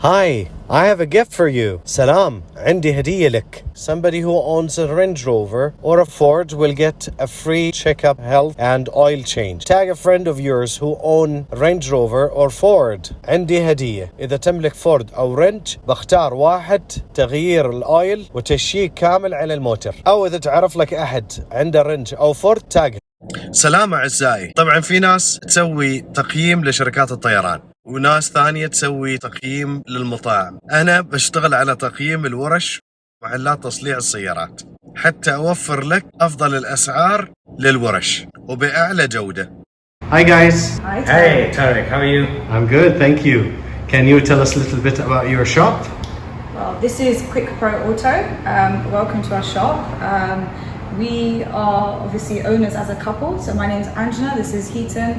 Hi, I have a gift for you. Salam, عندي هدية لك. Somebody who owns a Range Rover or a Ford will get a free checkup, health and oil change. Tag a friend of yours who own Range Rover or Ford. عندي هدية. إذا تملك فورد أو رنج بختار واحد تغيير الأويل وتشيك كامل على الموتر. أو إذا تعرف لك أحد عنده رنج أو فورد تاج. سلام أعزائي. طبعا في ناس تسوي تقييم لشركات الطيران وناس ثانية تسوي تقييم للمطاعم. أنا بشتغل على تقييم الورش ومحلات تصليح السيارات حتى أوفر لك أفضل الأسعار للورش وبأعلى جودة. Hi guys. Hi. Hey Tarek, how are you? I'm good, thank you. Can you tell us a little bit about your shop? Well, this is Quick Pro Auto. Welcome to our shop. We are obviously owners as a couple. So my name is Angela, this is Heaton.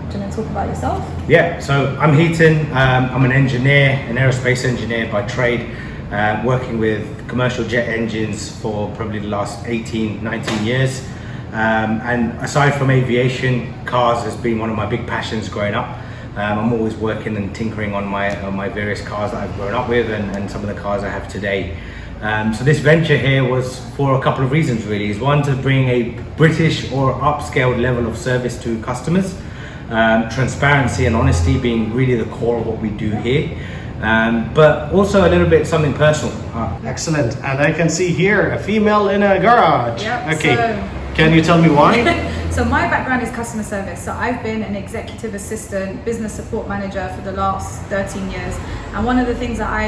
Do you want to talk about yourself? Yeah, so I'm Heaton. I'm an engineer, an aerospace engineer by trade, working with commercial jet engines for probably the last 18, 19 years. And aside from aviation, cars has been one of my big passions growing up. I'm always working and tinkering on my various cars that I've grown up with and some of the cars I have today. So this venture here was for a couple of reasons really. Is one, to bring a British or upscaled level of service to customers. Transparency and honesty being really the core of what we do here. But also a little bit something personal. Excellent. And I can see here a female in a garage. Yep, okay. Can you tell me why? So my background is customer service. So I've been an executive assistant, business support manager for the last 13 years. And one of the things that I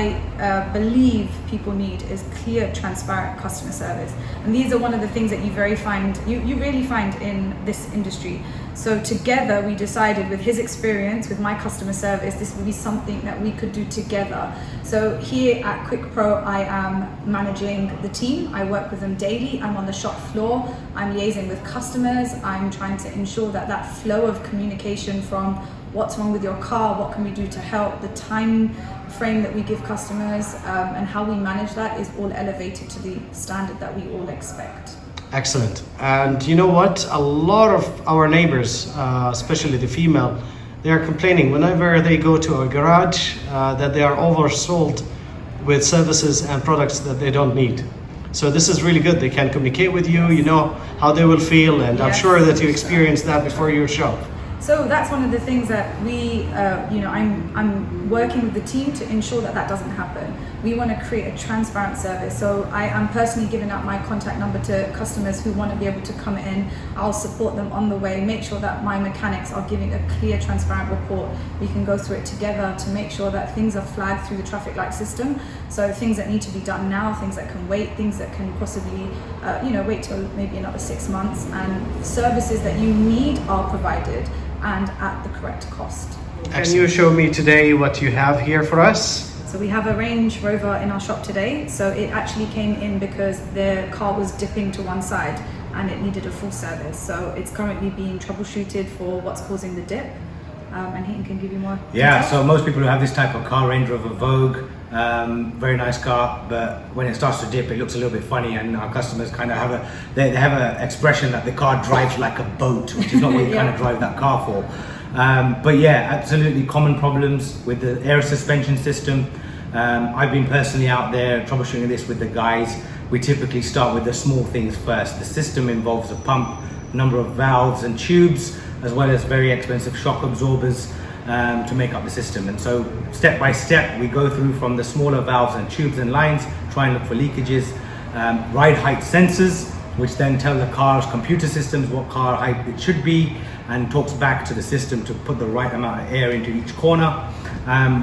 believe people need is clear, transparent customer service. And these are one of the things that you really find in this industry. So together we decided, with his experience, with my customer service, this would be something that we could do together. So here at Quick Pro, I am managing the team. I work with them daily. I'm on the shop floor. I'm liaising with customers. I'm trying to ensure that that flow of communication from what's wrong with your car, what can we do to help, the time frame that we give customers, and how we manage that is all elevated to the standard that we all expect. Excellent. And you know what? A lot of our neighbors, especially the female, they are complaining whenever they go to a garage that they are oversold with services and products that they don't need. So this is really good. They can communicate with you, you know how they will feel, and I'm sure that you experienced that before your shop. So that's one of the things that we, I'm working with the team to ensure that that doesn't happen. We want to create a transparent service. So I am personally giving out my contact number to customers who want to be able to come in. I'll support them on the way, make sure that my mechanics are giving a clear, transparent report. We can go through it together to make sure that things are flagged through the traffic light system. So things that need to be done now, things that can wait, things that can possibly, wait till maybe another 6 months, and services that you need are provided and at the correct cost. Can you show me today what you have here for us? So we have a Range Rover in our shop today. So it actually came in because the car was dipping to one side and it needed a full service. So it's currently being troubleshooted for what's causing the dip. And he can give you more Yeah, detail. so most people who have this type of car, Range Rover Vogue, very nice car, but when it starts to dip, it looks a little bit funny, and our customers kind of have they have an expression that the car drives like a boat, which is not what you kind of drive that car for. But yeah, absolutely common problems with the air suspension system. I've been personally out there troubleshooting this with the guys. We typically start with the small things first. The system involves a pump, number of valves and tubes, as well as very expensive shock absorbers to make up the system. And so step by step, we go through from the smaller valves and tubes and lines, try and look for leakages, ride height sensors, which then tell the car's computer systems what car height it should be, and talks back to the system to put the right amount of air into each corner.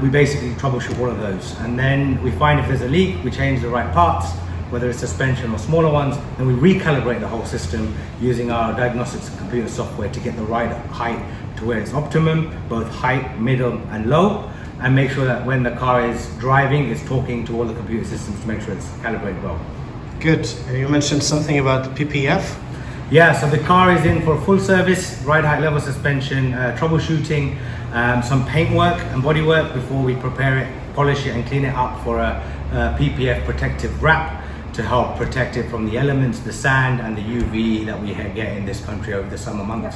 We basically troubleshoot all of those. And then we find if there's a leak, we change the right parts, whether it's suspension or smaller ones, then we recalibrate the whole system using our diagnostics and computer software to get the right height to where it's optimum, both height, middle and low, and make sure that when the car is driving, it's talking to all the computer systems to make sure it's calibrated well. Good. You mentioned something about PPF. Yeah, so the car is in for a full service, ride height level suspension, troubleshooting, some paint work and body work before we prepare it, polish it and clean it up for a PPF protective wrap to help protect it from the elements, the sand and the UV that we get in this country over the summer months.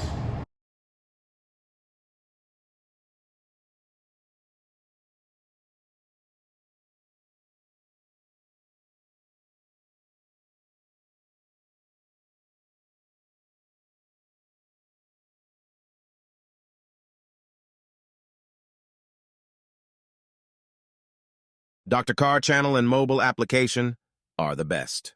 Dr. Car Channel and mobile application are the best.